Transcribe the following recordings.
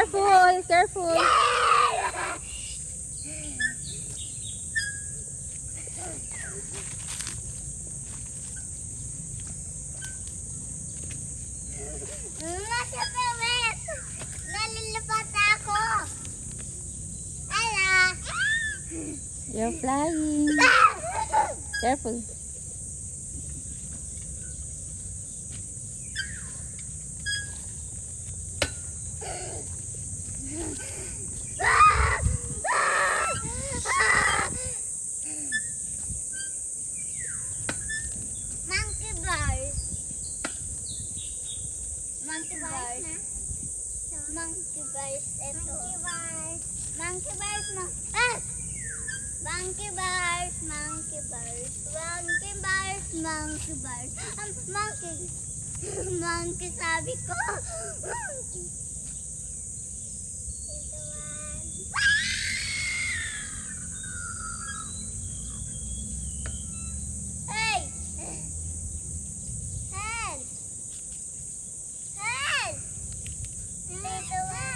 Careful, careful. Nasa pawis! Nalilipat ako! Ala! You're flying. Careful. Monkey bars. Monkey bars. Monkey bars. Ito. Monkey bars. Monkey bars. Monkey bars. Monkey bars. Monkey bars. Monkey. Monkey sabi ko. Monkey. Hey! Help! Help! Dito ba?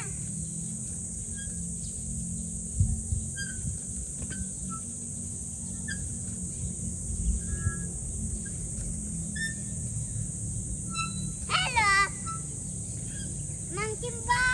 Hello! Monkey bar!